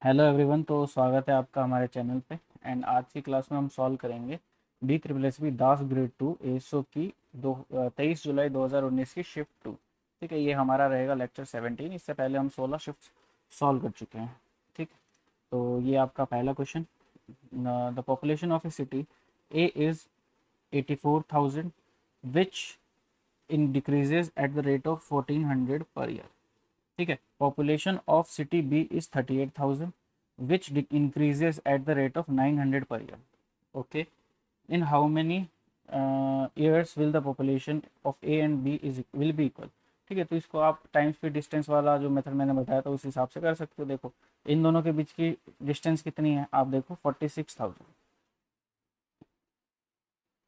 Hello everyone. तो स्वागत है आपका हमारे चैनल पे। एंड आज की क्लास में हम सॉल्व करेंगे डी ट्रिपल एस बी दास ग्रेड टू एसओ की 23 जुलाई 2019 की शिफ्ट टू। ठीक है, ये हमारा रहेगा लेक्चर 17। इससे पहले हम 16 शिफ्ट सॉल्व कर चुके हैं। ठीक, तो ये आपका पहला question. The population of a city A is 84,000 which in decreases at the rate of 1400 per year. ठीक है, population of city B is 38,000 which increases at the rate of 900 per year. Okay, in how many years will the population of A and B is will be equal? ठीक है, तो इसको आप time speed distance वाला जो method मैंने बताया था उस हिसाब से कर सकते हो। देखो इन दोनों के बीच की डिस्टेंस कितनी है, आप देखो 46,000।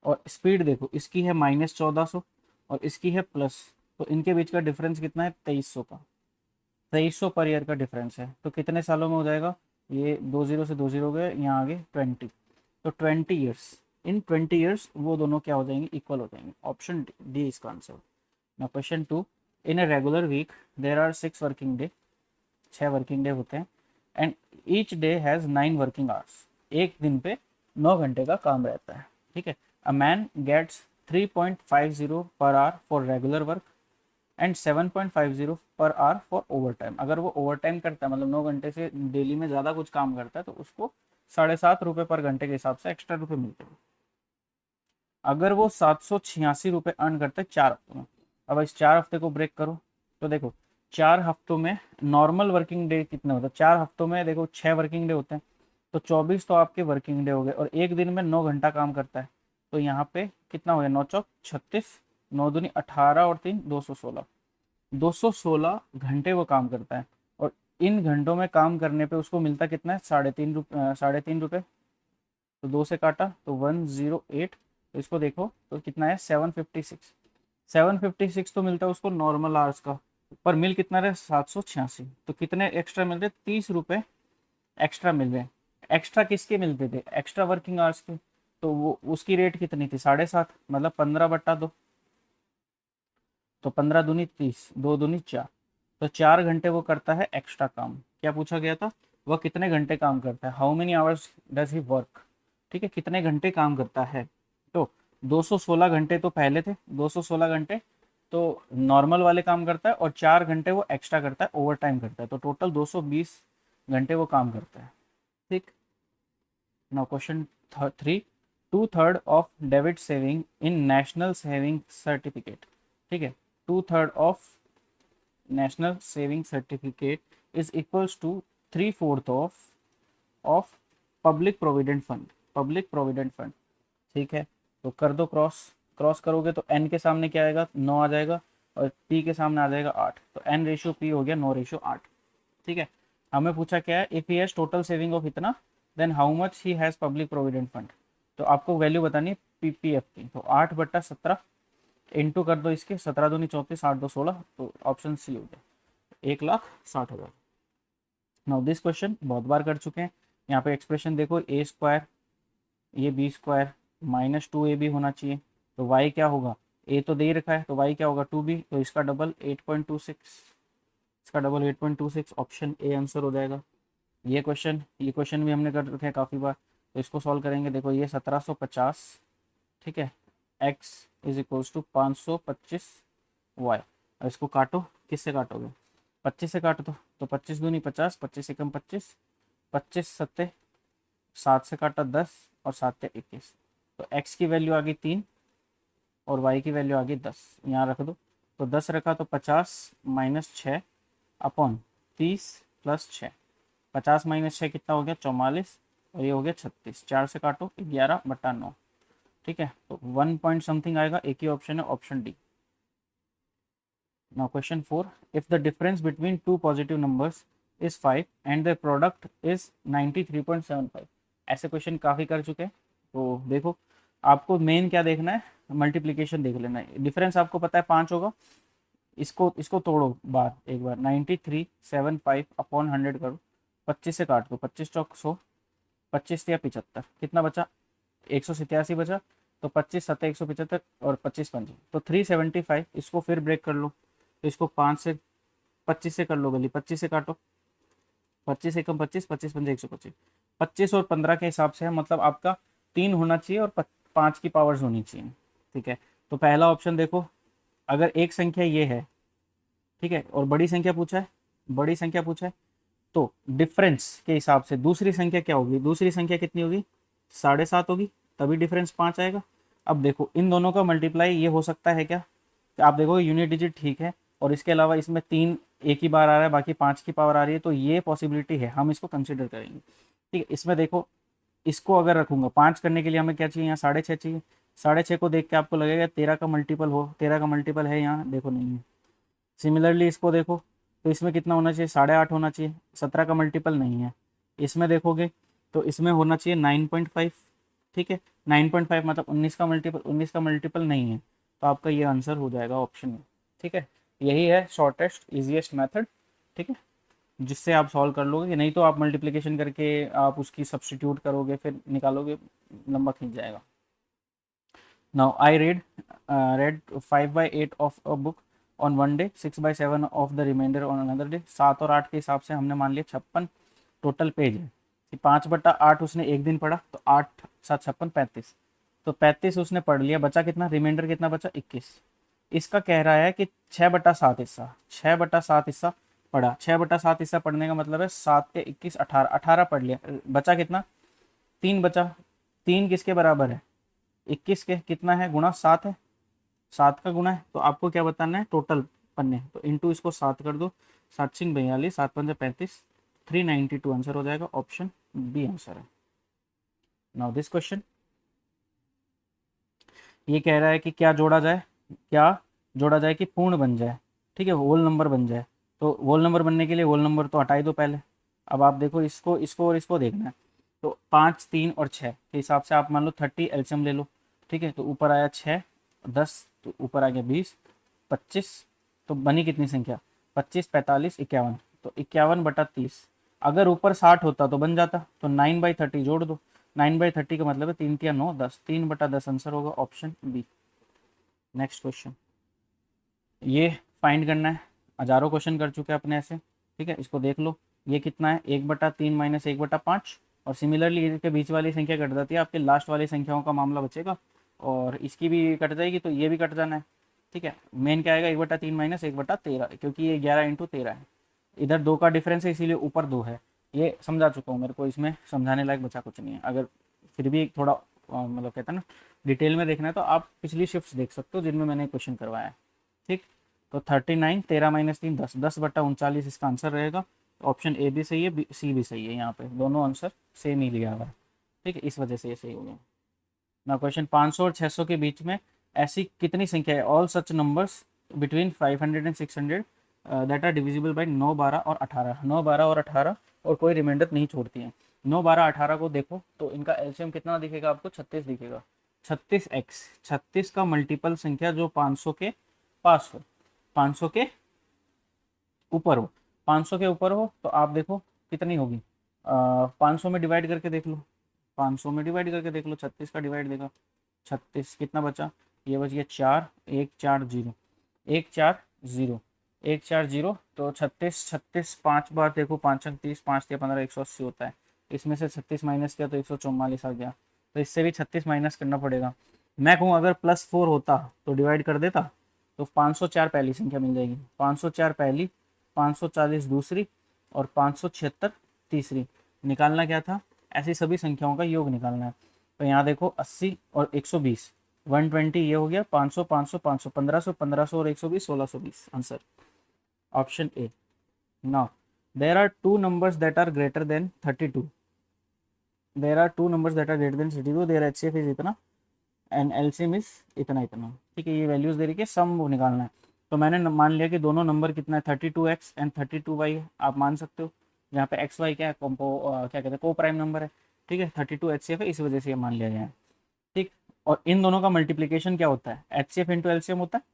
और स्पीड देखो, इसकी है -1400 और इसकी है प्लस, तो इनके बीच का डिफरेंस कितना है, 2300 का। 2300 पर ईयर का डिफरेंस है, तो कितने सालों में हो जाएगा, ये 20 से 20 हो गए, यहाँ आगे 20, तो 20 ईयर्स। इन 20 ईयर्स वो दोनों क्या हो जाएंगे, इक्वल हो जाएंगे। ऑप्शन डी इसका आंसर। ना question two, in a regular week there are 6 working day, 6 working day होते हैं। And each day has 9 working hours, एक दिन पे 9 घंटे का काम रहता है। ठीक है, a man gets 3.50 per hour for regular work and 7.50 per hour for over time. अगर वो ओवर टाइम करता है, मतलब 9 घंटे से डेली में ज़्यादा कुछ काम करता है, तो उसको 7.5 रुपये पर घंटे के हिसाब से एक्स्ट्रा रुपये मिलते हैं। अगर वो 786 रुपये अर्न करते हैं 4 हफ्तों में। अब इस 4 हफ्ते को ब्रेक करो, तो देखो 4 हफ्तों में नॉर्मल वर्किंग डे कितने होते हैं, 4 हफ्तों में देखो 6 वर्किंग डे होते हैं, तो 24 तो आपके वर्किंग डे हो गए, और एक दिन में 9 घंटा काम करता है, तो यहाँ पे कितना हो गया, 9 चौक 36, 9 दूनी 18 और 3 216। 216 घंटे वो काम करता है, और इन घंटों में काम करने पे उसको मिलता कितना है, 3.5 रुपये, 3.5 रुपये। तो 2 से काटा तो 108, तो इसको देखो तो कितना है, 756। 756 तो मिलता है उसको नॉर्मल आवर्स का, पर मिल कितना रहे, 786। तो कितने एक्स्ट्रा मिल रहे, 30 रुपये एक्स्ट्रा मिल रहे। एक्स्ट्रा किसके मिलते थे, एक्स्ट्रा वर्किंग आवर्स के, तो वो उसकी रेट कितनी थी, 7.5, मतलब 15/2। तो 15 दूनी 30, 2 दूनी 4, तो 4 घंटे वो करता है एक्स्ट्रा काम। क्या पूछा गया था, वह कितने घंटे काम करता है, how many hours does he work. ठीक है, कितने घंटे काम करता है। तो 216 घंटे तो पहले थे, 216 घंटे तो नॉर्मल वाले काम करता है, और 4 घंटे वो एक्स्ट्रा करता है, ओवर टाइम करता है, तो टोटल 220 घंटे वो काम करता है। ठीक, now question 3, 2/3 of debit saving in national saving certificate. ठीक है, 2/3 of national saving certificate is equals to 3/4 of public provident fund, public provident fund. ठीक है, तो कर दो क्रॉस, क्रॉस करोगे तो एन के सामने क्या आएगा, 9 आ जाएगा, और पी के सामने आ जाएगा 8, तो एन रेशियो पी हो गया 9/8। ठीक है, हमें पूछा क्या है, if he has total saving of इतना, then how much he has public provident fund. तो आपको वैल्यू बतानी है पीपीएफ की, तो 8/17 इंटू कर दो इसके, 17 दूनी 34, 8 2 16, तो ऑप्शन सी हो गया, 1,60,000। नाउ दिस क्वेश्चन बहुत बार कर चुके हैं। यहाँ पे एक्सप्रेशन देखो, ए स्क्वायर ये बी स्क्वायर -2ab होना चाहिए, तो वाई क्या होगा, ए तो दे ही रखा है, तो वाई क्या होगा 2b, तो इसका डबल 8.26, इसका डबल 8.26, ऑप्शन ए आंसर हो जाएगा। ये क्वेश्चन भी हमने कर रखे हैं काफ़ी बार, तो इसको सॉल्व करेंगे। देखो ये 1750, ठीक है, x is equals to 525 y। अब इसको काटो, किससे काटोगे, 25 से काटो, तो 25 दूनी 50, 25 एकम 25, 25 सत्ते 7 से काटा 10, और 7 ते 21, तो x की वैल्यू आ गई 3 और y की वैल्यू आ गई 10, यहाँ रख दो। तो 10 रखा तो 50 - 6 अपॉन 30 + 6, 50 - 6 कितना हो गया, 44, और ये हो गया 36, 4 से काटो 11/9। ठीक है, तो 1 पॉइंट समथिंग आएगा, एक ही ऑप्शन है, option D. Now question 4, if the difference between two positive numbers is 5 and the product is 93.75। ऐसे क्वेश्चन काफ़ी कर चुके हैं, तो देखो आपको मेन क्या देखना है, मल्टीप्लीकेशन देख लेना है। डिफरेंस आपको पता है 5 होगा, इसको इसको तोड़ो बार एक बार, 9375 अपॉन 100 करो, 25 से काट दो, 25 × 100, 25 या 75, कितना बचा, 187 बचा, तो 25 × 7 = 175, और 25 × 5 तो 375। इसको फिर ब्रेक कर लो, तो इसको 5 से 25 से कर लो, गली 25 से काटो, 25 एकम 25, 25 पंजे 125, 25 और 15 के हिसाब से है, मतलब आपका 3 होना चाहिए और 5 की पावर्स होनी चाहिए। ठीक है, तो पहला ऑप्शन देखो, अगर एक संख्या ये है, ठीक है, और बड़ी संख्या पूछा है, बड़ी संख्या पूछा है, तो डिफरेंस के हिसाब से दूसरी संख्या क्या होगी, दूसरी संख्या कितनी होगी, 7.5 होगी, तभी डिफरेंस 5 आएगा। अब देखो इन दोनों का मल्टीप्लाई ये हो सकता है क्या, कि आप देखो यूनिट डिजिट ठीक है, और इसके अलावा इसमें 3 एक ही बार आ रहा है, बाकी 5 की पावर आ रही है, तो ये पॉसिबिलिटी है, हम इसको कंसिडर करेंगे। ठीक है, इसमें देखो इसको अगर रखूंगा 5 करने के लिए हमें क्या चाहिए, यहाँ 6.5 चाहिए, 6.5 को देख के आपको लगेगा 13 का मल्टीपल हो, 13 का मल्टीपल है यहाँ, देखो नहीं है। सिमिलरली इसको देखो, तो इसमें कितना होना चाहिए, 8.5 होना चाहिए, 17 का मल्टीपल नहीं है। इसमें देखोगे तो इसमें होना चाहिए 9.5, ठीक है, 9.5 मतलब 19 का मल्टीपल, 19 का मल्टीपल नहीं है, तो आपका ये आंसर हो जाएगा ऑप्शन में। ठीक है, यही है शॉर्टेस्ट इजीएस्ट मेथड, ठीक है, जिससे आप सॉल्व कर लोगे, नहीं तो आप मल्टीप्लिकेशन करके आप उसकी सब्सटीट्यूट करोगे फिर निकालोगे, लंबा खींच जाएगा। Now I read 5/8 of a book on one day, 6/7 of the reminder on another day. 7 और 8 के हिसाब से हमने मान लिया 56 टोटल पेज है, कि 5/8 उसने एक दिन पढ़ा, तो 8 7 56 35, तो 35 उसने पढ़ लिया, बचा कितना, रिमाइंडर कितना बचा, 21। इसका कह रहा है कि 6/7 हिस्सा, 6/7 हिस्सा पढ़ा, 6/7 हिस्सा पढ़ने का मतलब है 7 के 21 18, 18 पढ़ लिया, बचा कितना, 3 बचा। 3 किसके बराबर है, 21 के, कितना है, गुणा 7 है, 7 का गुणा है, तो आपको क्या बताना है, टोटल पन्ने, तो इंटू इसको 7 कर दो, 7×42, 7×5 = 392 आंसर हो जाएगा, ऑप्शन बी आंसर है। नाउ दिस क्वेश्चन, ये कह रहा है कि क्या जोड़ा जाए, क्या जोड़ा जाए कि पूर्ण बन जाए, ठीक है, होल नंबर बन जाए। तो होल नंबर बनने के लिए होल नंबर तो हटा ही दो पहले। अब आप देखो इसको, इसको और इसको देखना है, तो 5 3 और 6 के हिसाब से आप मान लो 30 एल्सियम ले लो, ठीक है, तो ऊपर आया 6, 10 तो ऊपर आ गया 20, 25, तो बनी कितनी संख्या, 25 45 51, तो 51/30। अगर ऊपर 60 होता तो बन जाता, तो 9/30 जोड़ दो, 9/30 का मतलब है 3 × 9 10, 3/10 आंसर होगा, ऑप्शन बी। नेक्स्ट क्वेश्चन, ये फाइंड करना है, हजारों क्वेश्चन कर चुके हैं अपने ऐसे, ठीक है, इसको देख लो, ये कितना है, 1/3 - 1/5, और सिमिलरली इसके बीच वाली संख्या कट जाती है, आपके लास्ट वाली संख्याओं का मामला बचेगा, और इसकी भी कट जाएगी, तो ये भी कट जाना है। ठीक है, मेन क्या आएगा, 1/3 - 1/13, क्योंकि ये 11 × 13 है, इधर 2 का डिफरेंस है, इसीलिए ऊपर 2 है। ये समझा चुका हूँ, मेरे को इसमें समझाने लायक बचा कुछ नहीं है। अगर फिर भी थोड़ा मतलब कहते हैं ना डिटेल में देखना है, तो आप पिछली शिफ्ट्स देख सकते हो जिनमें मैंने क्वेश्चन करवाया है। ठीक, तो 39, 13 - 3 10, 10/39 इसका आंसर रहेगा। ऑप्शन ए भी सही है, सी भी सही है, यहाँ पे दोनों आंसर सेम ही लिया हुआ है। ठीक है, इस वजह से ये सही हो गया। ना क्वेश्चन, 500 और 600 के बीच में ऐसी कितनी संख्या है, all such numbers between 500 and 600 that are divisible by 9 12 और 18, 9 12 और 18 और कोई रिमाइंडर नहीं छोड़ती हैं। 9 12 18 को देखो तो इनका एलसीएम कितना दिखेगा आपको, 36 दिखेगा। 36x, 36 का मल्टीपल संख्या जो 500 के पास हो, 500 के ऊपर हो, 500 के ऊपर हो, तो आप देखो कितनी होगी, 500 में डिवाइड करके देख लो, 500 में डिवाइड करके देख लो, 36 का डिवाइड देगा, 36 कितना बचा, ये बच गया 4, 1 4 0, 1 4 0, 1 4 0, तो 36 36 5 बार देखो, 5 30, 5 15 180 होता है, इसमें से 36 माइनस किया तो 144 आ गया, तो इससे भी 36 माइनस करना पड़ेगा। मैं कहूँ अगर +4 होता तो डिवाइड कर देता, तो 504 पहली संख्या मिल जाएगी, 504 पहली, 540 दूसरी और 576 तीसरी। निकालना क्या था, ऐसी सभी संख्याओं का योग निकालना है। तो यहाँ देखो 80 और 120, 120 ये हो गया, 500 500 500, 1500 1500 और 120 1620 answer, option A. Now there are two numbers that are greater than 32, there are two numbers that are greater than 32, their HCF is इतना एंड एलसीएम इज इतना इतना। ठीक है, ये वैल्यूज दे रही है, सम वो निकालना है। तो मैंने मान लिया कि दोनों नंबर कितना है, 32x एंड 32y आप मान सकते हो, यहाँ पे एक्स वाई क्या है, क्या कहते हैं, को प्राइम नंबर है। ठीक है, 32 एचसीएफ है, इस वजह से ये मान लिया गया है। ठीक, और इन दोनों का मल्टीप्लीकेशन क्या होता है, एचसीएफ इंटू एलसीएम होता है।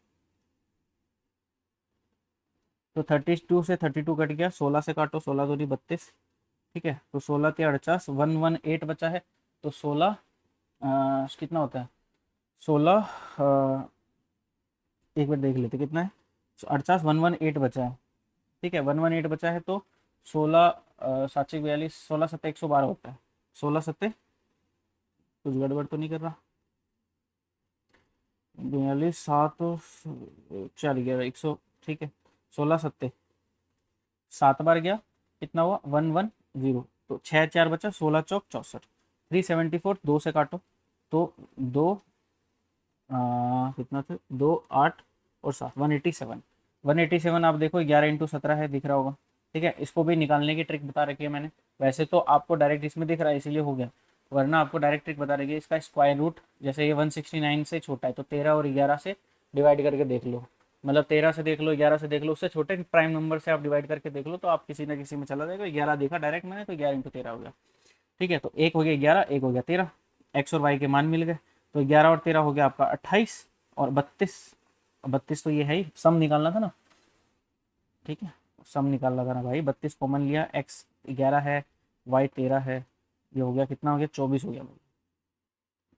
तो 32 से 32 कट गया, 16 से काटो, 16 दूनी 32। ठीक है, तो 16 के 48, 118 बचा है, तो 16 कितना होता है, 16 एक बार देख लेते कितना है, 48 118 बचा है। ठीक है, 118 बचा है, तो 16 7 42 16 7 112 होता है। 16 7 कुछ गड़बड़ तो नहीं कर रहा? 42 7 चल गया 100। ठीक है, 16 7 7 बार गया, कितना हुआ 110। तो 6 4 बचा, 16 चौक 64। 374 2 से काटो तो दो कितना थे, 2 8 और 7 187। 187 आप देखो 11 × 17 है, दिख रहा होगा। ठीक है, इसको भी निकालने की ट्रिक बता रखी है मैंने। वैसे तो आपको डायरेक्ट इसमें दिख रहा है इसीलिए हो गया, वरना आपको डायरेक्ट ट्रिक बता रखी है। इसका स्क्वायर रूट जैसे ये 169 से छोटा है तो 13 और 11 से डिवाइड करके देख लो, मतलब 13 से देख लो, 11 से देख लो, उससे छोटे प्राइम नंबर से आप डिवाइड करके देख लो, तो आप किसी ना किसी में चला जाएगा। 11 देखा डायरेक्ट मैंने तो 11 × 13 हो गया। ठीक है, तो एक हो गया 11, एक हो गया 13, एक्स और वाई के मान मिल गए। तो 11 और 13 हो गया आपका 28 और 32। 32 तो ये है ही, सम निकालना था ना। ठीक है, सम निकालना था ना भाई, 32 कॉमन लिया, एक्स 11 है, वाई 13 है, ये हो गया कितना हो गया 24 हो गया भाई।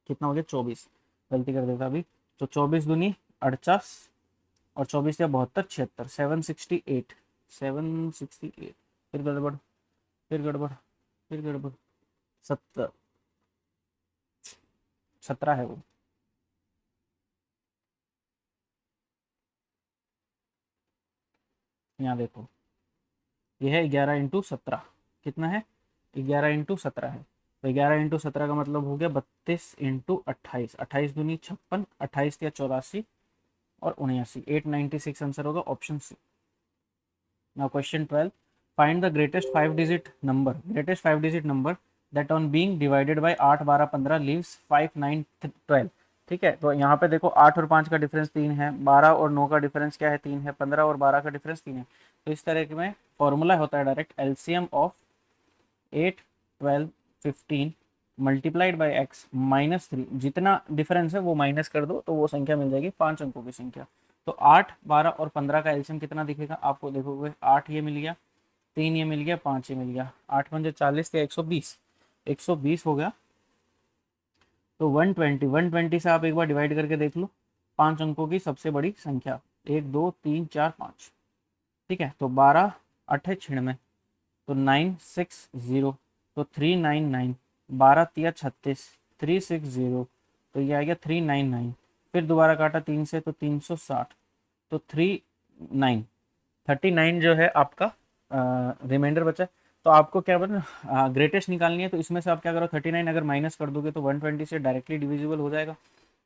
कितना हो गया 24, गलती कर देता अभी। तो 24 दूनी 48 और 24 या 72 76 768 768। फिर गड़बड़, फिर गड़बड़, फिर गड़बड़, 70 17 है वो। यहाँ देखो, ये है 11 × 17, कितना है 11 × 17 है। तो 11 × 17 का मतलब हो गया 32 × 28, 28 दूनी 56, 28 या 84 और 79, 896 आंसर होगा option C. Now question 12, find the greatest 5 digit number that on being divided by 8 12 15 leaves 5 9 12। ठीक है, तो यहाँ पे देखो 8 और 5 का डिफरेंस 3 है, 12 और 9 का डिफरेंस क्या है 3 है, 15 और 12 का डिफरेंस 3 है। तो इस तरह के में फॉर्मूला होता है direct LCM of 8 12 15 multiplied by x minus 3, जितना डिफरेंस है वो माइनस कर दो तो वो संख्या मिल जाएगी 5 अंकों की संख्या। तो 8 12 और 15 का एलसीएम कितना दिखेगा आपको, देखोगे 8 ये मिल गया, 3 ये मिल गया, 5 ये मिल गया, 8 पंजे 40 या 120, 120 हो गया। तो 120 से आप एक बार डिवाइड करके देख लो, 5 अंकों की सबसे बड़ी संख्या 1 2 3 4 5। ठीक है, तो 12 8 96, तो 960, तो 399, 12 × 3 = 36, 360, तो ये आ गया 399। फिर दोबारा काटा 3 से तो 360, तो 39 जो है आपका रिमाइंडर बचा है। तो आपको क्या बना, ग्रेटेस्ट निकालनी है, तो इसमें से आप क्या करो 39 अगर माइनस कर दोगे तो 120 से डायरेक्टली डिविजिबल हो जाएगा।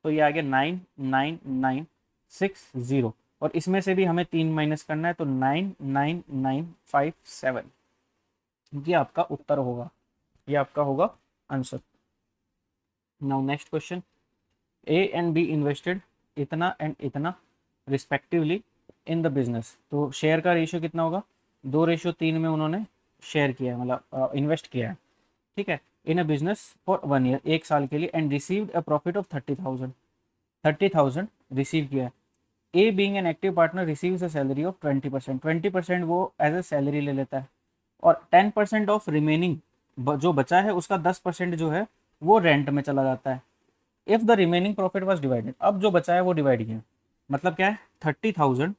तो ये आ गया 99960, और इसमें से भी हमें 3 माइनस करना है तो 99957, ये आपका उत्तर होगा, ये आपका होगा answer. Now next question, A and be invested इतना एंड इतना रिस्पेक्टिवली इन द बिजनेस। तो शेयर का रेशियो कितना होगा, 2:3 में उन्होंने शेयर किया है, मतलब इन्वेस्ट किया है। ठीक है, इन अ बिजनेस फॉर 1 ईयर, 1 साल के लिए, and received a profit of 30,000, 30,000 receive किया है। A being an active partner receives a salary of 20%, 20% वो एज ए सैलरी ले लेता है, और 10% ऑफ रिमेनिंग जो बचा है उसका 10% जो है वो रेंट में चला जाता है। If the remaining profit was divided, अब जो बचा है वो डिवाइड किया, मतलब क्या है 30,000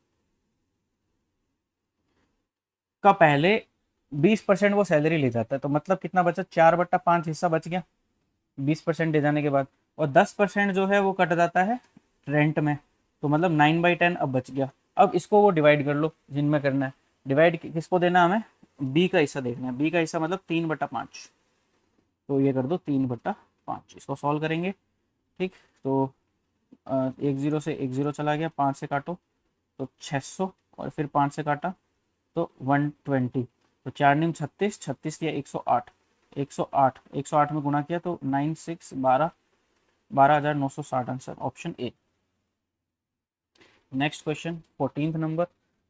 का पहले 20% वो सैलरी ले जाता है, तो मतलब कितना बचा 4/5 हिस्सा बच गया 20% दे जाने के बाद, और 10% जो है वो कट जाता है रेंट में, तो मतलब 9/10 अब बच गया। अब इसको वो डिवाइड कर लो जिनमें करना है, डिवाइड किसको देना है हमें, बी का हिस्सा देखना है, बी का हिस्सा मतलब 3/5, तो ये कर दो 3/5, इसको सॉल्व करेंगे। ठीक, तो 10 से 10 चला गया, 5 से काटो तो 600, और फिर 5 से काटा तो 120, तो 4 × 9 = 36, 36 या 108, 108 108 में गुणा किया तो 12,960 आंसर ऑप्शन ए। नेक्स्ट क्वेश्चन 14th नंबर,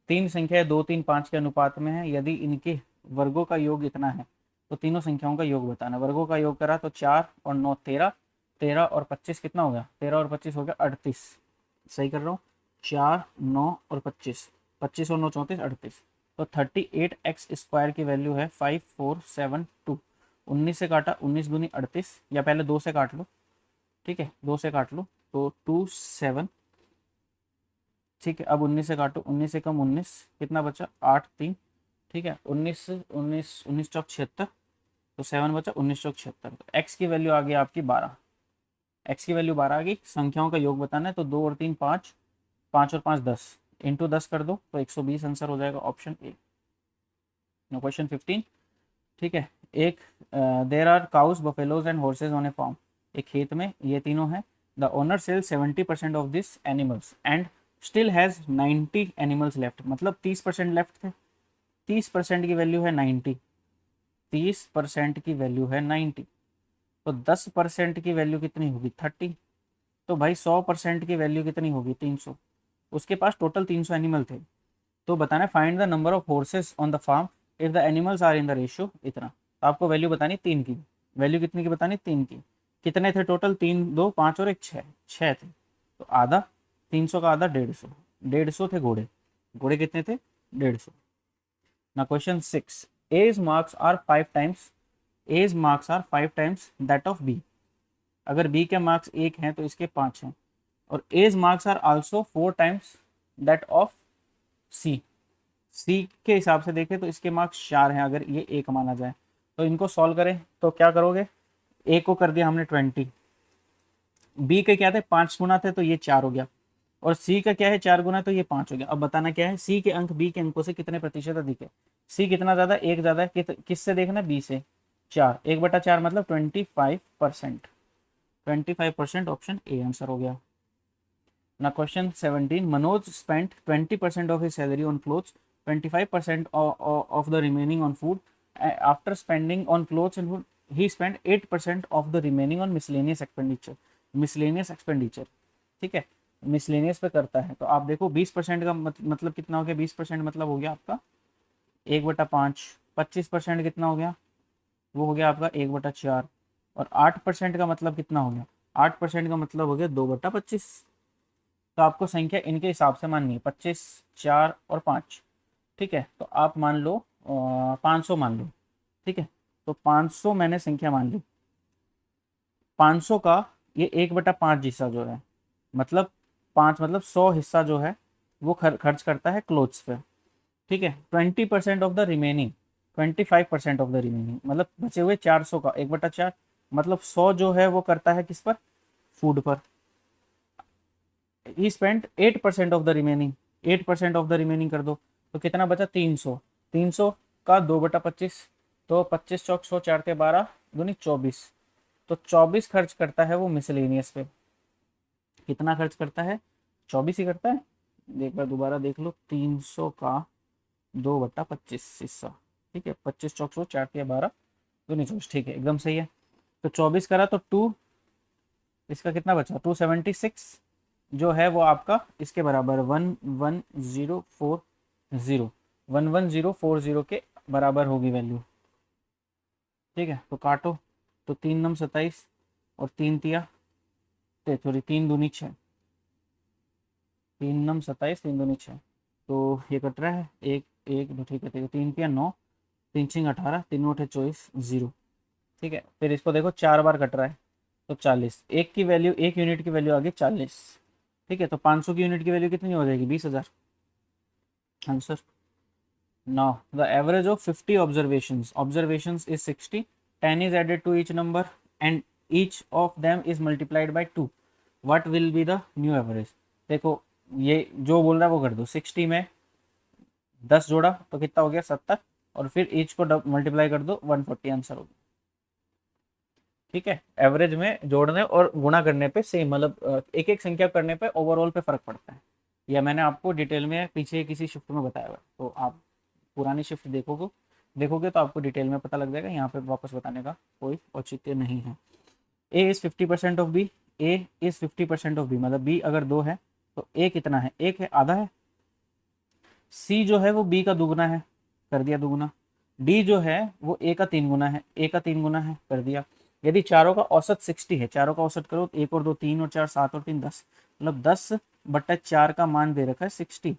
तीन संख्याएं 2 3 5 के अनुपात में है, यदि इनके वर्गों का योग इतना है तो तीनों संख्याओं का योग बताना। वर्गों का योग करा तो 4 और 9 13, 13 और 25 कितना हो गया, 13 और 25 हो गया 38, सही कर रहा हूँ, 4 9 और 25, 25 और 9 34 38, तो 38x² की वैल्यू है 5472। 19 से काटा, 19 दूनी 38, या पहले 2 से काट लो, ठीक है 2 से काट लो तो 27। ठीक है, अब 19 से काटो, 19 से कम 19 कितना बचा 8 3, ठीक है, 19 19 19 चौक 76, तो 7 बचा, 19 चौक 76, तो एक्स की वैल्यू आ गई आपकी 12। एक्स की वैल्यू 12 आ गई। संख्याओं का योग बताना है, तो 2 और 3 5, 5 और 5 10, इंटू 10 कर दो तो 120 आंसर हो जाएगा, ऑप्शन ए। No question 15। ठीक है, एक there are cows buffaloes and horses on a farm. एक खेत में ये तीनों हैं। The owner sell 70% of this animals and still has 90 animals left, मतलब 30% लेफ्ट थे। 30% की वैल्यू है 90, 30% की वैल्यू है 90, तो 10% की वैल्यू कितनी होगी 30। तो भाई 100% की वैल्यू कितनी होगी 300। उसके पास टोटल 300 एनिमल थे। तो बताना है find the number of horses on the farm if the animals are in the ratio इतना। तो आपको वैल्यू बतानी 3 की। वैल्यू कितनी की बतानी 3 की। कितने थे टोटल, 3 2 5 और एक 6, 6 थे। तो आधा, 300 का आधा 150, 150 थे घोड़े। घोड़े कितने थे 150। Now question 6, A's marks are 5 times, A's marks are 5 times that of B. अगर बी के मार्क्स 1 हैं तो इसके 5 हैं। और A's marks are also 4 times that of C. C के हिसाब से देखें तो इसके मार्क्स 4 हैं, अगर ये 1 माना जाए। तो इनको सॉल्व करें तो क्या करोगे, ए को कर दिया हमने 20, बी के क्या थे 5 गुना थे तो ये 4 हो गया, और सी का क्या है 4 गुना, तो ये 5 हो गया। अब बताना क्या है, सी के अंक बी के अंकों से कितने प्रतिशत अधिक है। सी कितना ज्यादा, 1 ज्यादा है, किससे देखना, बी से। 4, 1/4 मतलब 25%। 25%, ऑप्शन ए आंसर हो गया। ना question 17, Manoj spent 20% of his salary on clothes, 25% of the remaining on food. After spending on clothes and food, he spent 8% of the remaining on miscellaneous expenditure. Miscellaneous expenditure, ठीक है, miscellaneous पे करता है। तो आप देखो 20% का मतलब कितना हो गया, 20% मतलब हो गया आपका 1/5। 25% कितना हो गया, वो हो गया आपका 1/4। और 8% का मतलब कितना हो गया, 8% का मतलब हो गया 2/25। तो आपको संख्या इनके हिसाब से माननी है, 25, 4 और 5। ठीक है, तो आप मान लो 500 मान लो। ठीक है, तो 500 मैंने संख्या मान ली। 500 का ये 1/5 हिस्सा जो है, मतलब 5 मतलब 100 हिस्सा जो है वो खर्च करता है क्लोथ्स पे। ठीक है, 20% of the remaining, 25% of the remaining मतलब बचे हुए 400 का 1/4, मतलब 100 जो है वो करता है किस पर, फूड पर। He spend 8% of the remaining, 8% of the remaining कर दो तो कितना बचा 300। 300 का 2/25, तो 25 चौक 100, 4 के 12 दूनी 24, तो 24 खर्च करता है वो मिसलेनियस पे। कितना खर्च करता है, 24 ही करता है। एक बार दोबारा देख लो, 300 का 2/25 हिस्सा। ठीक है, 25 चौक 100, 4 के 12 दूनी 24, ठीक है एकदम सही है। तो 24 करा तो 2, इसका कितना बचा 276, जो है वो आपका इसके बराबर 11040, 11040 के बराबर होगी वैल्यू। ठीक है, तो काटो, तो 3 नम 27 और 3 तिया सॉरी 3 दूनी 6, 3 नम 27, 3 दूनी 6, तो ये कट रहा है एक एक दो, ठीक है 3 तिया 9, 3 छिंग 18, 3 8 24, 0। ठीक है, फिर इसको देखो 4 बार कट रहा है तो 40, एक की वैल्यू, एक यूनिट की वैल्यू आ गई 40। ठीक है, तो 500 की यूनिट की वैल्यू कितनी हो जाएगी, 20,000 answer. Now, the average of 50 observations is 60. 10 is added to each number and each of them is multiplied by 2. What will be the new average? देखो, ये जो बोल रहा है वो कर दो। 60 में 10 जोड़ा तो कितना हो गया 70, और फिर ईच को मल्टीप्लाई कर दो 140, आंसर होगा। ठीक है, एवरेज में जोड़ने और गुणा करने पे सेम, मतलब एक एक संख्या करने पे ओवरऑल पे फर्क पड़ता है। यह मैंने आपको डिटेल में पीछे किसी शिफ्ट में बताया हुआ है, तो आप पुरानी शिफ्ट देखोगे तो आपको डिटेल में पता लग जाएगा। यहाँ पे वापस बताने का कोई औचित्य नहीं है। A is 50% of B, A is 50% of B, मतलब बी अगर 2 है तो ए कितना है, 1 है, आधा है। सी जो है वो बी का दुगुना है, कर दिया दुगुना। डी जो है वो ए का 3 गुना है, ए का 3 गुना है, कर दिया। यदि चारों का औसत 60 है, चारों का औसत करो तो 1 और 2 3 और 4 7 और 3 10, मतलब 10/4 का मान दे रखा है 60,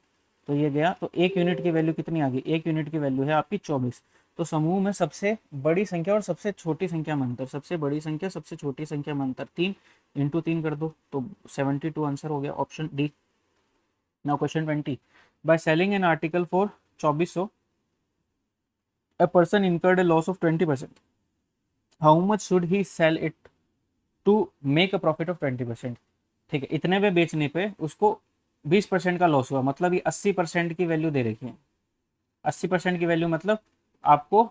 तो ये गया। तो एक यूनिट की वैल्यू कितनी आ गई, एक यूनिट की वैल्यू है आपकी 24। तो समूह में सबसे बड़ी संख्या और सबसे छोटी संख्या में अंतर, सबसे बड़ी संख्या सबसे छोटी संख्या में अंतर 3 इंटू 3 कर दो तो 72 आंसर हो गया, option D. Now question 20, by selling an article for 2400 A person incurred a loss of 20%. How much should he sell it to make a profit of 20%? ठीक है, इतने पे बेचने पे उसको 20% का लॉस हुआ, मतलब ये 80% की वैल्यू दे रखी है। 80% की वैल्यू मतलब आपको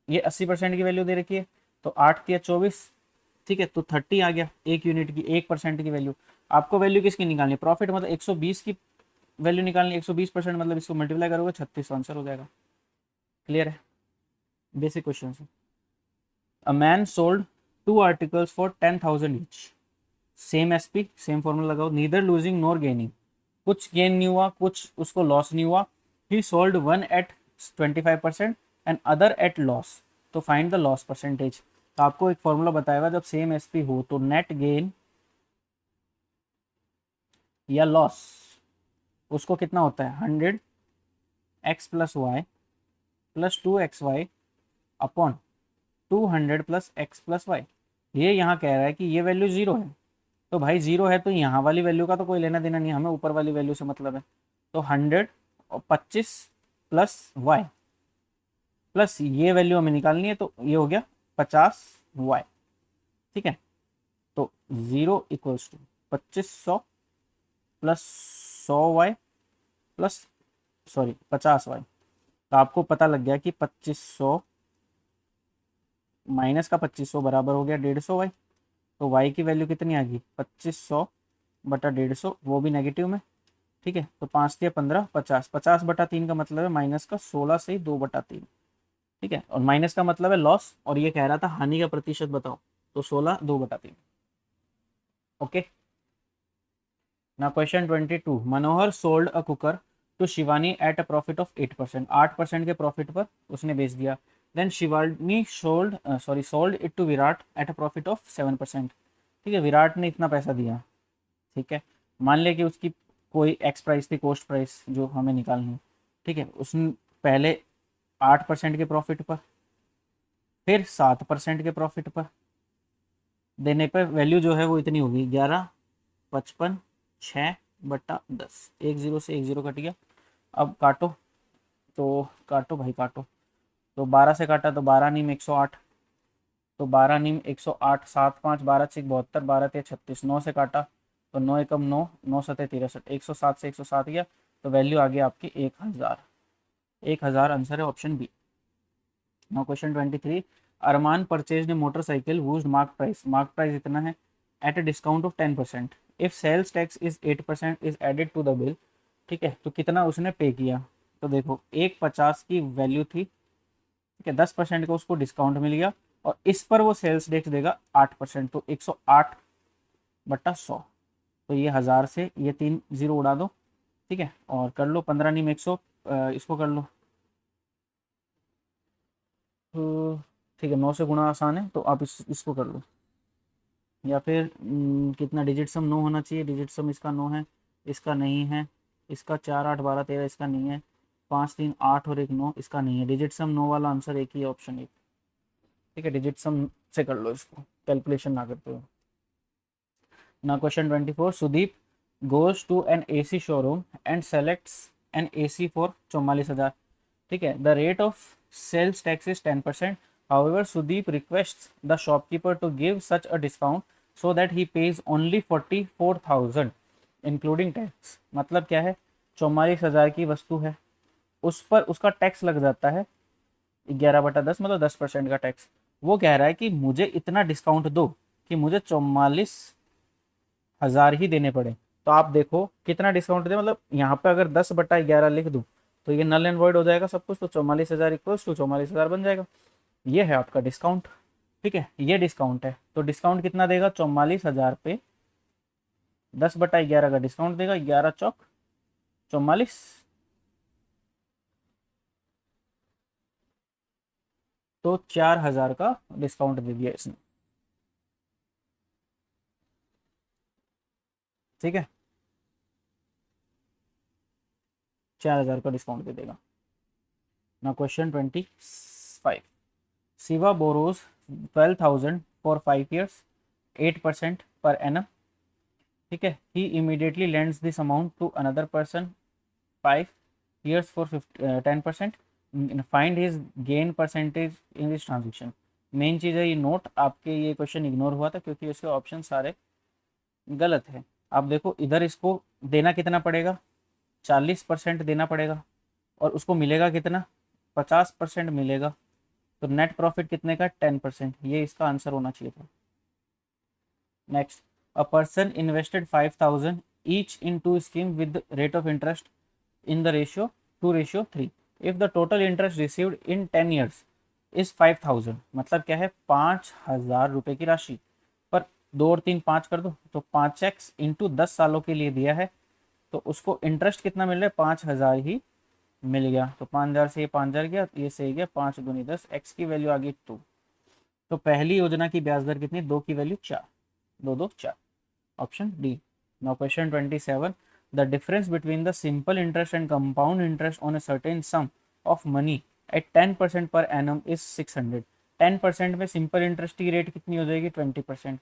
ये 80% की वैल्यू दे रखी है, तो 8 या 24, ठीक है, तो 30 आ गया एक यूनिट की, 1% की वैल्यू। आपको वैल्यू किसकी निकालनी है? प्रॉफिट मतलब 120 की वैल्यू निकालनी है। 120% मतलब इसको मल्टीप्लाई करोगे 36 आंसर हो जाएगा। क्लियर है? बेसिक क्वेश्चन है। A man sold 2 articles for 10,000 each. Same SP, same formula लगाओ। नीदर लूजिंग नॉर गेनिंग, कुछ गेन नहीं हुआ, कुछ उसको लॉस नहीं हुआ। He sold one at 25% and other at loss, तो फाइंड द लॉस परसेंटेज। तो आपको एक फॉर्मूला बताएगा, जब सेम एसपी हो तो नेट गेन या लॉस उसको कितना होता है? 100x plus y plus 2xy upon 200 plus x plus y. ये यहाँ कह रहा है कि ये वैल्यू जीरो है, तो भाई जीरो है तो यहाँ वाली वैल्यू का तो कोई लेना देना नहीं, हमें ऊपर वाली वैल्यू से मतलब है। तो 125 प्लस वाई प्लस ये वैल्यू हमें निकालनी है, तो ये हो गया 50y। ठीक है, तो 0 equals to 2500 plus 100y plus, sorry 50y। तो आपको पता लग गया कि 2500 माइनस का 2500 बराबर हो गया 150y। तो y की वैल्यू कितनी आ गई? 2500 बटा 150, वो भी नेगेटिव में। ठीक है, तो 5 दिया 15, 50, 50 बटा 3 का मतलब है माइनस का 16 से 2/3। ठीक है, और माइनस का मतलब है लॉस, और ये कह रहा था हानि का प्रतिशत बताओ, तो 16 2/3। ओके, ना question 22। Manohar sold a cooker to Shivani at a profit of 8%। 8% के प्रॉफिट पर उसने बेच दिया। Then Shivani sold it to Virat at a profit of 7%। ठीक है, विराट ने इतना पैसा दिया। ठीक है, मान लिया कि उसकी कोई एक्स प्राइस थी, कॉस्ट प्राइस जो हमें निकालनी है। ठीक है, उसने पहले 8% के प्रॉफिट पर, फिर 7% के प्रॉफिट पर देने पर वैल्यू जो है वो इतनी होगी 11,55,6/10। एक जीरो से एक जीरो कट गया। अब काटो, तो काटो भाई काटो। तो 12 से काटा तो 12 नीम 108, तो 12 नीम 108, 7 5 12 6 72, 12 3 36। 9 से काटा तो 9 एकम 9, 9 सतह 63, 107 से 107 गया, तो वैल्यू आ गई आपकी 1000। 1000 आंसर है option B. Now question 23। Arman purchased a motorcycle whose mark price, mark price इतना है, at a discount of 10%। If sales tax is 8% is added to the bill. ठीक है, तो कितना उसने पे किया? तो देखो 150 की वैल्यू थी, ठीक है, 10% का उसको डिस्काउंट मिल गया, और इस पर वो सेल्स टैक्स देगा 8%, तो 108/100। तो ये 1000 से ये 3 जीरो उड़ा दो। ठीक है, और कर लो 15 नीम 100, इसको कर लो। तो ठीक है, 9 से गुणा आसान है, तो आप इसको कर लो। या फिर कितना डिजिट सम 9 होना चाहिए, डिजिट सम इसका 9 है, इसका नहीं है, इसका 4 8 12 13 इसका नहीं है, 5 3 8 और 1 9 इसका नहीं है। डिजिट सम 9 वाला आंसर एक ही है, ऑप्शन 1। ठीक है, डिजिट सम से कर लो इसको, कैलकुलेशन ना करते हो। ना question 24। Sudeep goes to an AC showroom and selects an AC for 44,000। ठीक है, the rate of sales tax is 10%। However, Sudeep requests the shopkeeper to give such a discount so that he pays only 44,000 including tax। मतलब क्या है? 44,000 की वस्तु है, उस पर उसका टैक्स लग जाता है 11/10, मतलब 10% का टैक्स। वो कह रहा है कि मुझे इतना डिस्काउंट दो कि मुझे 44,000 ही देने पड़े। तो आप देखो कितना डिस्काउंट दे, मतलब यहाँ पे अगर 10/11 लिख दूँ तो ये नल एंड वॉइड हो जाएगा सब कुछ, तो 44,000 इक्वल्स टू 44,000 बन जाएगा। ये है आपका डिस्काउंट। ठीक है, ये डिस्काउंट है, तो डिस्काउंट कितना देगा? 44,000 पे 10/11 का डिस्काउंट देगा, 11 चौक 44, तो 4,000 का डिस्काउंट दे दिया इसने। ठीक है, 4,000 का डिस्काउंट दे देगा। Now question 25। Shiva borrows 12,000 for 5 years, 8% per annum. ठीक है, he immediately lends this amount to another person 5 years for 10%। Find his gain percentage in this transaction. Main चीज़ है ये नोट, आपके ये क्वेश्चन इग्नोर हुआ था क्योंकि इसके ऑप्शन सारे गलत है। आप देखो इधर इसको देना कितना पड़ेगा, 40% देना पड़ेगा, और उसको मिलेगा कितना, 50% मिलेगा। तो नेट प्रॉफिट कितने का, 10%। ये इसका आंसर होना चाहिए था। Next, a person invested 5,000 each in two scheme with rate of interest in the ratio 2:3। if the total interest received in 10 years is 5,000, मतलब क्या है, 5,000 रुपए की राशि पर 2 और 3 5 कर दो तो 5x इंटू 10 सालों के लिए दिया है, तो उसको इंटरेस्ट कितना मिल रहा है, 5,000 ही मिल गया। तो 5,000 से ये 5,000 गया, ये सही गया, 5 दूनी 10, x की वैल्यू आ गई 2। तो पहली योजना की ब्याज दर कितनी, 2 की value 4, 2 2 4, option D. Now question 27, the difference between the simple interest and compound interest on a certain sum of money at 10% per annum is 600। 10% में सिंपल इंटरेस्ट की रेट कितनी हो जाएगी, 20%,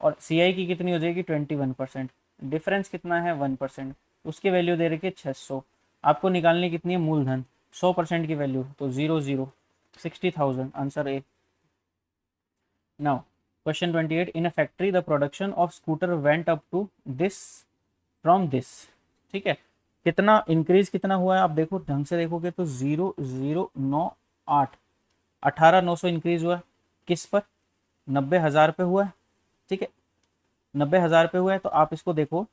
और सीआई की कितनी हो जाएगी, 21%। डिफरेंस कितना है, 1%। उसकी वैल्यू दे रखी है 600। आपको निकालनी कितनी है, मूलधन 100% की वैल्यू, तो 0 60,000, answer A. Now question 28, in a factory the production of scooter went up to this from this. ठीक है, कितना इंक्रीज कितना हुआ है, आप देखो ढंग से देखोगे तो 0,098, 18,900 इंक्रीज हुआ है। किस पर, 90,000 पे हुआ है। ठीक है, 90,000 पे हुआ है, तो आप इसको देखो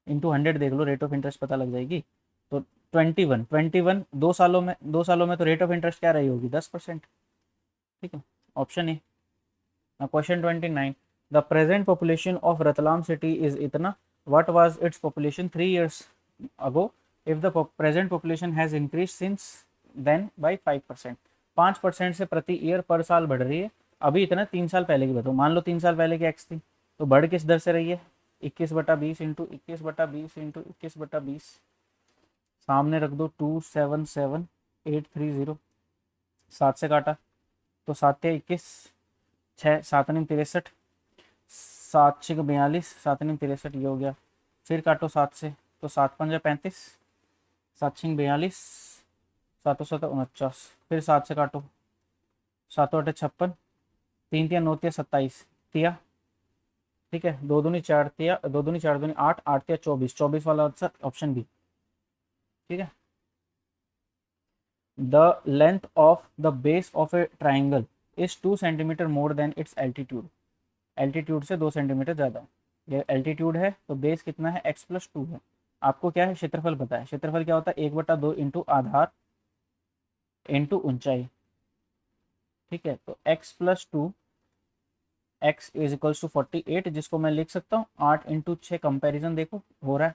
इंटू 100 देख लो, रेट ऑफ इंटरेस्ट पता लग जाएगी। तो 21 2 सालों में तो रेट ऑफ इंटरेस्ट क्या रही होगी, 10%। ठीक है, option A. Question 29, the present population of Ratlam city is इतना, what was its population 3 years ago if the present population has increased since then by 5%। 5% से प्रति ईयर पर साल बढ़ रही है। अभी इतना 3 साल पहले की बताओ, मान लो 3 साल पहले की एक्स थी, तो बढ़ किस दर से रही है, 21/20 इंटू 21/20 इंटू 21/20, सामने रख दो 277,830, 7 से काटा तो 7 या 21, 6 7 9 63, 7 6 42, 7 9 63, ये हो गया। फिर काटो 7 से तो 7 5 35, 7 6 42, 7 7 49, फिर 7 से काटो, 7 8 56, 3 3 9 3 27 तिया। ठीक है, 2 दूनी 4 तिया, 2 दूनी 4 दूनी 8, 8 तिया 24, 24 वाला आंसर ऑप्शन बी। ठीक है, the length of the base of a triangle is 2 centimetre more than its altitude. Altitude से 2 सेंटीमीटर ज़्यादा। ये एल्टीट्यूड है तो बेस कितना है, x+2 है। आपको क्या है, क्षेत्रफल पता है। क्षेत्रफल क्या होता है, 1/2 इंटू आधार इंटू ऊंचाई। ठीक है, तो x+2, x is equals to 48, जिसको मैं लिख सकता हूँ 8 इंटू 6, कंपेरिजन देखो हो रहा है।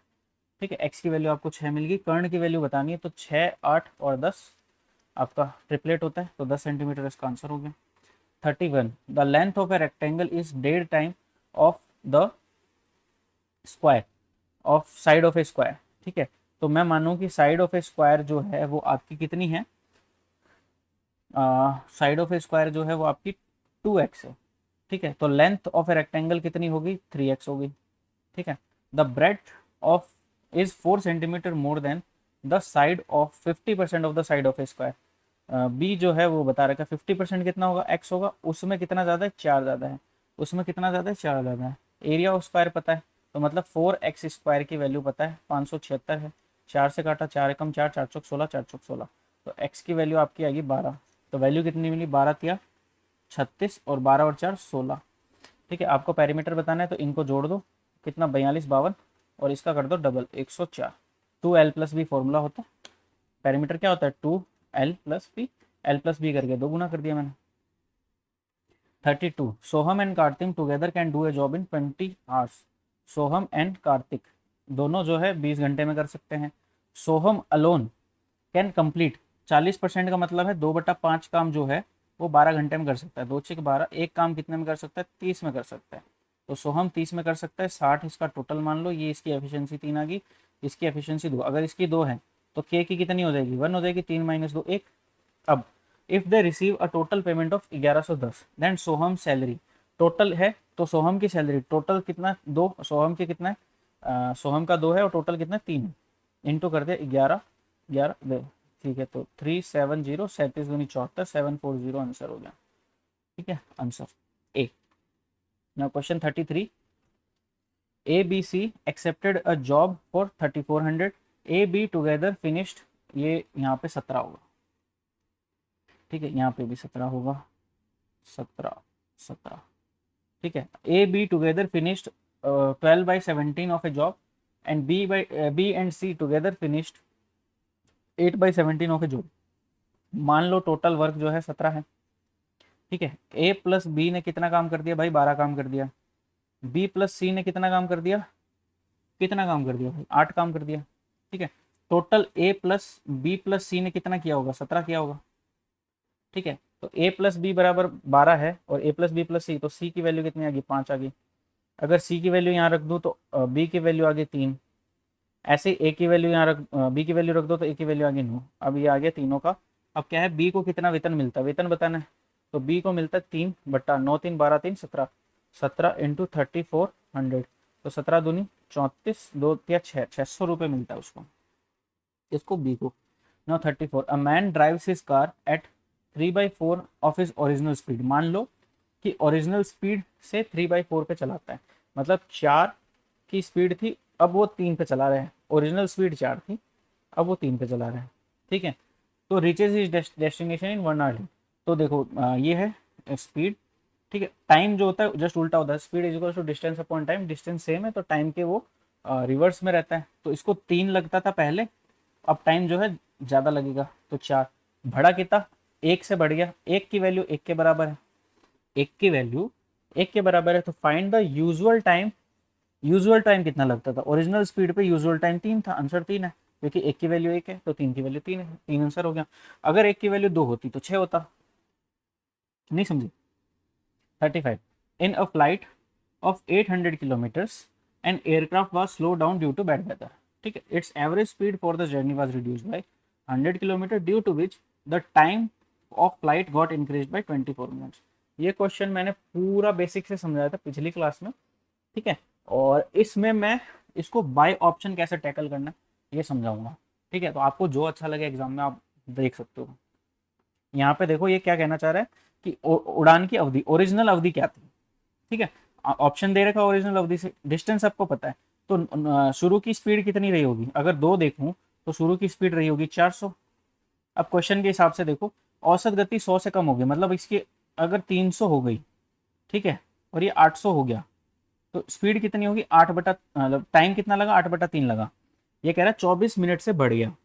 ठीक है, x की वैल्यू आपको 6 मिल गई, कर्ण की वैल्यू बतानी है तो 6 8 और 10 आपका ट्रिपलेट होता है, तो 10 सेंटीमीटर इसका आंसर हो गया। 31, the length of a rectangle is 1.5 time of the square of side of a square. ठीक है, तो मैं मानूं कि साइड ऑफ ए स्क्वायर जो है वो आपकी कितनी है, साइड ऑफ ए स्क्वायर जो है वो आपकी 2x है। ठीक है, तो लेंथ ऑफ ए रेक्टेंगल कितनी होगी, 3x होगी। ठीक है, the breadth of is 4 centimetre more than the side ऑफ 50% of the side of a square. B जो है वो बता रखा है 50% कितना होगा, x होगा, उसमें कितना ज़्यादा है, 4 ज़्यादा है, उसमें कितना ज़्यादा है, 4 ज़्यादा है। एरिया ऑफ स्क्वायर पता है, तो मतलब 4x स्क्वायर की वैल्यू पता है, 576 है। 4 से काटा, 4 एकम 4, 4 चौक 16, 4 चौक 16, तो x की वैल्यू आपकी आएगी 12। तो वैल्यू कितनी मिली, 12 तिया 36 और 12 और 4 16। ठीक है, आपको पैरीमीटर बताना है तो इनको जोड़ दो, कितना 42 52, और इसका कर दो डबल 104। 2l+b फॉर्मूला होता है, पैरीमीटर क्या होता है, 2l+b, l+b करके 2 गुना कर दिया मैंने। 32, Soham and Kartik together can do a job in 20 hours. Soham and Kartik दोनों जो है 20 घंटे में कर सकते हैं। सोहम अलोन कैन कंप्लीट, 40% का मतलब है 2/5 काम जो है वो 12 घंटे में कर सकता है। 2 6 12, एक काम कितने में कर सकता है, 30 में कर सकता है। तो सोहम 30 में कर सकता है, 60 इसका टोटल मान लो, ये इसकी एफिशिएंसी 3 आ गई, इसकी एफिशिएंसी 2। अगर इसकी 2 है तो के की कितनी हो जाएगी, 1 हो जाएगी, 3 - 2 1। अब if they receive a total payment of 1110 then Soham salary, total है तो सोहम की सैलरी टोटल कितना, 2, सोहम की कितना है, सोहम का 2 है और टोटल कितना 3 है, इंटू कर दे 11 11 ठीक है, तो 370, 37 दूनी 74, 740 आंसर हो गया। ठीक है, answer A. Now question 33, A B C accepted a job for 3400, A B together finished, ये यहाँ पे 17 होगा। ठीक है, यहाँ पे भी 17 होगा, 17, 17। ठीक है, A B together finished 12/17 of a job and B and C together finished 8/17 of a job. मान लो टोटल वर्क जो है 17 है। ठीक है, ए प्लस बी ने कितना काम कर दिया भाई, 12 काम कर दिया। बी प्लस सी ने कितना काम कर दिया, कितना काम कर दिया भाई, 8 काम कर दिया। ठीक है, total A plus B plus सी ने कितना किया होगा, 17 किया होगा। ठीक है, तो ए प्लस बी बराबर 12 है और ए प्लस बी प्लस सी, तो सी की वैल्यू कितनी आ गई, 5 आ गई। अगर सी की वैल्यू यहाँ रख दूँ तो बी की वैल्यू आ गई 3। ऐसे ए की वैल्यू यहाँ रख, बी की वैल्यू रख दो तो ए की वैल्यू आ गई 9। अब ये आ गया तीनों का। अब क्या है, बी को कितना वेतन मिलता है, वेतन बताना है। तो बी को मिलता है 3/9, 3 12 3 17, 17 इंटू 3400, तो 17 दूनी 34, 2 या 6, 600 रुपये मिलता है उसको, इसको बी को। Now 34, a man drives his car eight 3/4 of his original speed. मान लो कि ओरिजिनल स्पीड से 3/4 पे चलाता है, मतलब 4 की स्पीड थी, अब वो 3 पे चला रहे हैं। ओरिजिनल स्पीड 4 थी, अब वो 3 पे चला रहे हैं। ठीक है, तो reaches is destination in 1 hour. तो देखो ये है स्पीड। ठीक है, टाइम जो होता है जस्ट उल्टा होता है, speed is equal to distance upon time, distance same है तो टाइम के वो रिवर्स में रहता है। तो इसको 3 लगता था पहले, अब टाइम जो है ज़्यादा लगेगा, तो 4। बढ़ा कितना, 1 से बढ़ गया, 1 की वैल्यू 1 के बराबर है, 1 की वैल्यू 1 के बराबर है, तो find the usual time. Usual time कितना लगता था, ओरिजिनल स्पीड पे यूजुअल टाइम 3 था, आंसर 3 है, क्योंकि 1 की वैल्यू 1 है तो 3 की वैल्यू 3 है, 3 आंसर हो गया। अगर 1 की वैल्यू 2 होती तो 6 होता। नहीं समझे। 35, in a flight of 800 kilometers an aircraft was slow down due to bad weather. ठीक है, its average speed for the journey was reduced by 100 kilometer due to which the time of flight got increase by 24 minutes. ये question मैंने पूरा basic से समझाया था पिछली class में। ठीक है, और इसमें मैं इसको बाय ऑप्शन कैसे टैकल करना है ये समझाऊंगा। ठीक है, तो आपको जो अच्छा लगे एग्जाम में आप देख सकते हो। यहाँ पे देखो ये क्या कहना चाह रहा है कि उड़ान की अवधि, ओरिजिनल अवधि क्या थी। ठीक है, ऑप्शन दे रखा ओरिजिनल अवधि से, डिस्टेंस आपको पता है, तो शुरू की स्पीड कितनी रही होगी, अगर 2 देखूं तो शुरू की स्पीड रही होगी 400। अब क्वेश्चन के हिसाब से देखो, औसत गति 100 से कम होगी, मतलब इसकी अगर 300 हो गई, ठीक है, और ये 800 हो गया, तो स्पीड कितनी होगी, 8 बटा, मतलब टाइम कितना लगा, 8/3 लगा। ये कह रहा है 24 मिनट से बढ़ गया,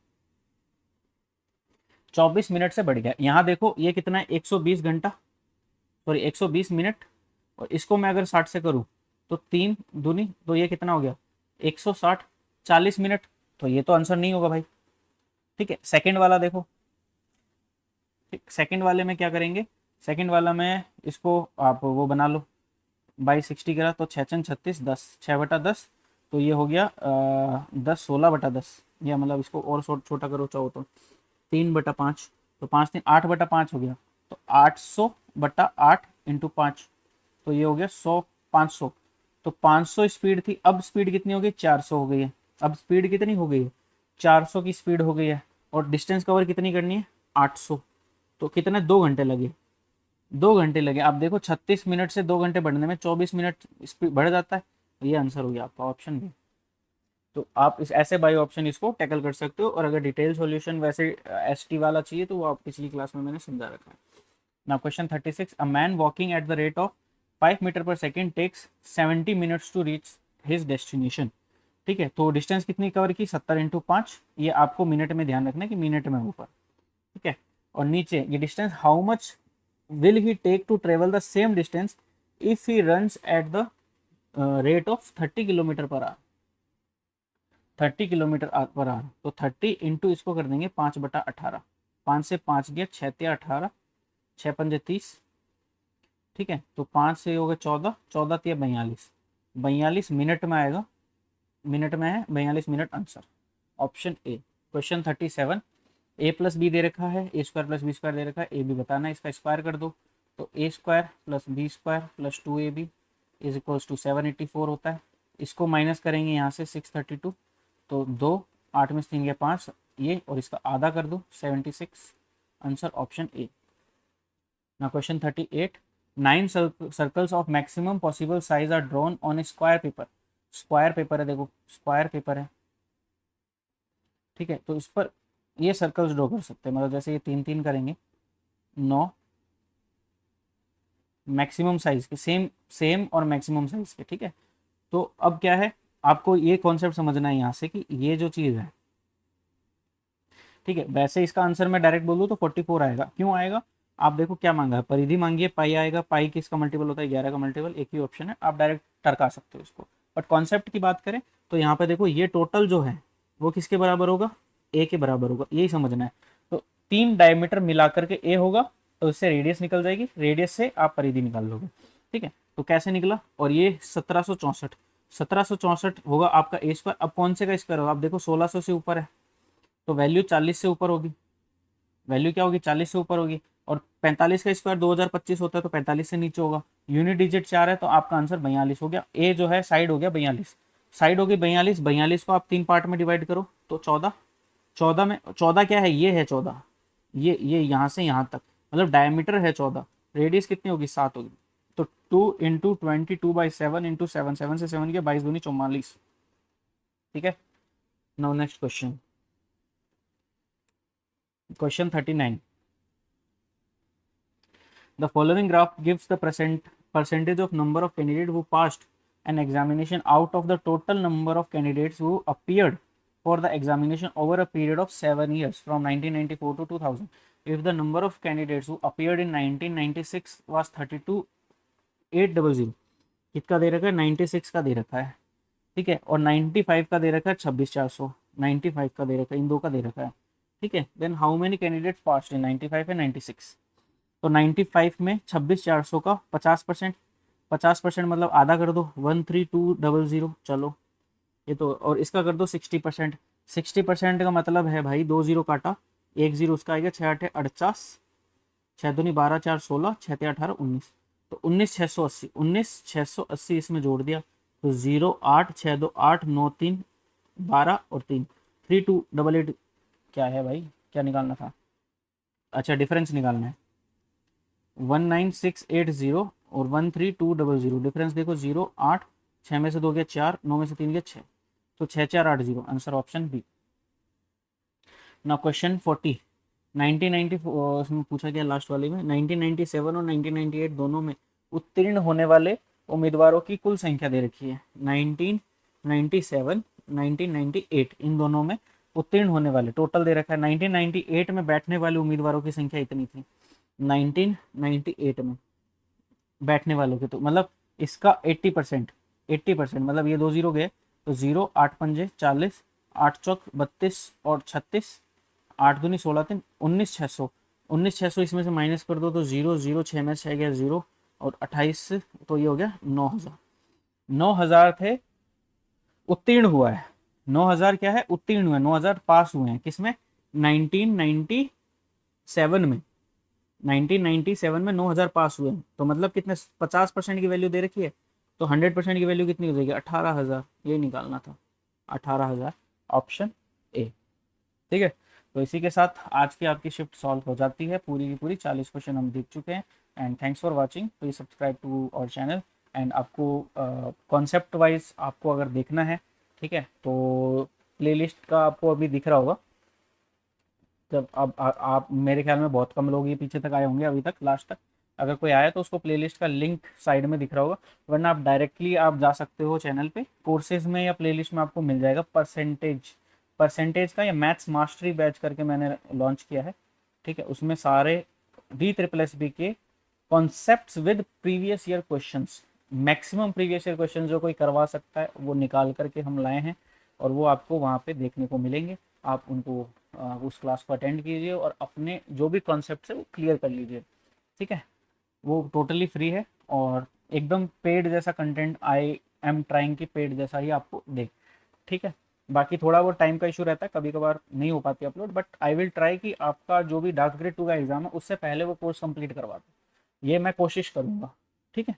24 मिनट से बढ़ गया। यहाँ देखो ये कितना है, 120 घंटा, सॉरी 120 मिनट, और इसको मैं अगर 60 से करूँ तो 3 दूनी, तो ये कितना हो गया 160, 40 मिनट। तो ये तो आंसर नहीं होगा भाई। ठीक है, सेकंड वाला देखो, ठीक, सेकंड वाले में क्या करेंगे, सेकंड वाला में इसको आप वो बना लो, बाई 60 करा तो 6×36 10, 6/10, तो ये हो गया 10 16/10, या मतलब इसको और छोटा करो चाहो तो 3/5, तो 5 3 8/5 हो गया, तो 800/8 इंटू 5, तो ये हो गया 100, 500। तो 500 स्पीड थी, अब स्पीड कितनी हो गई, 400 हो गई है। अब स्पीड कितनी हो गई है, 400 की स्पीड हो गई है, और डिस्टेंस कवर कितनी करनी है, 800। तो कितने, 2 घंटे लगे, 2 घंटे लगे। आप देखो 36 मिनट से 2 घंटे बढ़ने में 24 मिनट स्पीड बढ़ जाता है। तो ये आंसर हो गया आपका ऑप्शन बी। तो आप इस ऐसे बाई ऑप्शन इसको टैकल कर सकते हो, और अगर डिटेल सॉल्यूशन वैसे एसटी वाला चाहिए तो वो आप पिछली क्लास में मैंने समझा रखा है। Now question 36, a man walking at the rate of 5 meter per second takes 70 minutes to reach his destination. ठीक है, तो डिस्टेंस कितनी कवर की, 70×5, ये आपको मिनट में ध्यान रखना है कि मिनट में ऊपर। ठीक है, और नीचे ये distance, how much will he take to travel the same distance if he runs at the rate of 30 kilometre per hour. 30 kilometre per hour, तो 30 इंटू इसको कर देंगे 5/18, 5 से 5 गया 6 या 18, 6 पंजे 30। ठीक है, तो 5 से हो गया 14, 14 या 42, 42 मिनट में आएगा, मिनट में है 42 minute, answer option A. Question 37, A plus B दे रखा है, A square plus B square दे रखा है, ए बी बताना है, इसका स्क्वायर कर दो, तो A square plus B square plus 2ab is equals to 784 होता है। इसको माइनस करेंगे यहाँ से 632, तो 2, 8 में से 3 गया 5, ये और इसका आधा कर दो 76, answer option A. Now question 38, 9 circles of maximum possible size are drawn on a square paper. Square paper है, देखो स्क्वायर पेपर है, ठीक है। तो इस पर ये सर्कल्स ड्रॉ कर सकते हैं, मतलब जैसे ये 3 3 करेंगे, 9 मैक्सिमम साइज के, सेम सेम और मैक्सिमम साइज के, ठीक है। तो अब क्या है, आपको ये कॉन्सेप्ट समझना है यहाँ से कि ये जो चीज़ है, ठीक है। वैसे इसका आंसर मैं डायरेक्ट बोलूँ तो 44 आएगा। क्यों आएगा, आप देखो क्या मांगा है, परिधि मांगी है, पाई आएगा, पाई किसका मल्टीपल होता है, 11 का मल्टीपल, एक ही ऑप्शन है, आप डायरेक्ट टरका सकते हो इसको। बट कॉन्सेप्ट की बात करें तो यहाँ पे देखो ये टोटल जो है वो किसके बराबर होगा, ए के बराबर होगा, यही समझना है। तो 3 डायमीटर मिला करके ए होगा, तो इससे रेडियस निकल जाएगी, रेडियस से आप परिधि निकाल लोगे, ठीक है। तो कैसे निकला, और ये 1764 होगा आपका ए स्क्वायर। अब कौन से का स्क्वायर होगा, आप देखो 1600 से ऊपर है तो वैल्यू 40 से ऊपर होगी, वैल्यू क्या होगी, 40 से ऊपर होगी। और 45 का स्क्वायर 2025 होता है तो 45 से नीचे होगा। यूनिट डिजिट 4 है तो आपका आंसर 42 हो गया। ए जो है साइड हो गया 42, साइड हो गई 42, 42 को आप 3 पार्ट में डिवाइड करो तो 14, 14 में 14 क्या है, ये है 14, ये यहाँ से यहाँ तक, मतलब डायमीटर है 14, रेडियस कितनी होगी 7 होगी। तो 2 इंटू 22/7 इंटू 7, 7 से 7 के 22 दूनी 44, ठीक है। Now next question, question 39। The following graph gives the percentage of number of candidates who passed an examination out of the total number of candidates who appeared for the examination over a period of 7 years from 1994 to 2000. If the number of candidates who appeared in 1996 was 32,800, किसका दे रखा है, 96 का दे रखा है, ठीक है। और 95 का दे रखा है 26,400, 95 का दे रखा है, इन दो का दे रखा है, ठीक है। Then how many candidates passed in 95 and 96। तो 95 में 26,400 का 50%, 50% मतलब आधा कर दो 13,200, चलो ये तो। और इसका कर दो 60%, 60% का मतलब है भाई 2 जीरो काटा, 1 जीरो उसका आएगा, 6 8 48, 6 दूनी 12 4 16, 6 3 18 19, तो 19,680, 19,680 इसमें जोड़ दिया तो 0 8 6 2 8 9 3 12 और 3 3288, क्या है भाई, क्या निकालना था, अच्छा डिफरेंस निकालना है, 19,680 और 13,200, डिफरेंस देखो 0 8, 6 में से 2 गया 4, 9 में से 3 गया 6, तो 6480, आंसर ऑप्शन बी। ना क्वेश्चन 40, 1994 उसमें पूछा गया लास्ट वाले में, 1997 और 1998 दोनों में उत्तीर्ण होने वाले उम्मीदवारों की कुल संख्या दे रखी है। 1997, 1998 इन दोनों में उत्तीर्ण होने वाले टोटल दे रखा है। 1998 में बैठने वाले उम्मीदवारों की संख्या इतनी थी, 1998 में बैठने वालों के, तो मतलब इसका 80%, 80% मतलब ये 2 जीरो गए तो 0 8 पंजे 40, 8 चौक 32 और 36, 8 दूनी 16 3 19,600, 19,600 इसमें से माइनस कर दो तो 0 0 6 में से गया 0 और 28, तो ये हो गया 9,000, 9,000 थे उत्तीर्ण हुआ है, 9,000 क्या है उत्तीर्ण हुआ है, 9,000 पास हुए हैं किसमें, 1997 में, 1997 में 9,000 पास हुए हैं, तो मतलब कितने 50% की वैल्यू दे रखी है, तो 100% की वैल्यू कितनी हो जाएगी 18,000, ये निकालना था 18,000, ऑप्शन ए, ठीक है। तो इसी के साथ आज की आपकी शिफ्ट सॉल्व हो जाती है, पूरी की पूरी 40 क्वेश्चन हम देख चुके हैं। And thanks for watching, please subscribe to our channel. And आपको कॉन्सेप्ट वाइज आपको अगर देखना है, ठीक है, तो प्लेलिस्ट का आपको अभी दिख रहा होगा, जब आप मेरे ख्याल में बहुत कम लोग ये पीछे तक आए होंगे अभी तक लास्ट तक, अगर कोई आया तो उसको प्लेलिस्ट का लिंक साइड में दिख रहा होगा, वरना आप डायरेक्टली आप जा सकते हो चैनल पे, कोर्सेज में या प्लेलिस्ट में आपको मिल जाएगा परसेंटेज का, या मैथ्स मास्टरी बैच करके मैंने लॉन्च किया है, ठीक है। उसमें सारे DSSS के concepts with previous year questions, maximum previous year question जो कोई करवा सकता है वो निकाल करके हम लाए हैं, और वो आपको वहाँ पे देखने को मिलेंगे। आप उनको उस क्लास को अटेंड कीजिए और अपने जो भी कॉन्सेप्ट है वो क्लियर कर लीजिए, ठीक है। वो टोटली फ्री है और एकदम पेड जैसा कंटेंट, आई एम ट्राइंग की पेड जैसा ही आपको दे, ठीक है। बाकी थोड़ा वो टाइम का इशू रहता है, कभी कभार नहीं हो पाती upload, but I will try कि आपका जो भी डार्क ग्रेड 2 का एग्जाम है उससे पहले वो कोर्स कंप्लीट करवा दूँ, ये मैं कोशिश करूँगा, ठीक है।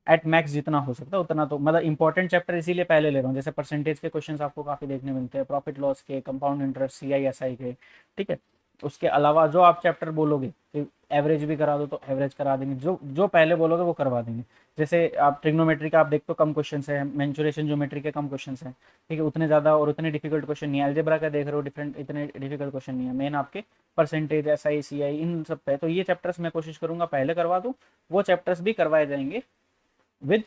एट मैक्स जितना हो सकता है उतना, तो मतलब इंपॉर्टेंट चैप्टर इसीलिए पहले ले रहा हूँ। जैसे परसेंटेज के क्वेश्चंस आपको काफ़ी देखने मिलते हैं, प्रॉफिट लॉस के, कंपाउंड इंटरेस्ट, CI SI के, ठीक है। उसके अलावा जो आप चैप्टर बोलोगे कि एवरेज भी करा दो तो एवरेज करा देंगे, जो जो पहले बोलोगे वो करवा देंगे। जैसे आप ट्रिग्नोमेट्री का आप देखते हो कम क्वेश्चन है, मेंसुरेशन ज्योमेट्री के कम क्वेश्चन हैं, ठीक है, उतने ज़्यादा और उतने डिफिकल्ट क्वेश्चन नहीं है। अलजेब्रा का देख रहे हो डिफरेंट, इतने डिफिकल्ट क्वेश्चन नहीं है। मेन आपके परसेंटेज, SI CI इन सब पे, तो ये चैप्टर्स मैं कोशिश करूंगा पहले करवा दूँ, वो चैप्टर्स भी करवाए जाएंगे विद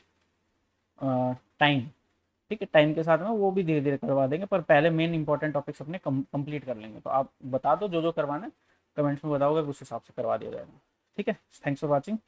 टाइम, ठीक है। टाइम के साथ में वो भी धीरे धीरे करवा देंगे, पर पहले मेन इंपॉर्टेंट टॉपिक्स अपने कंप्लीट कर लेंगे। तो आप बता दो जो जो करवाना है, कमेंट्स में बताओगे उस हिसाब से करवा दिया जाएगा, ठीक है। Thanks for watching.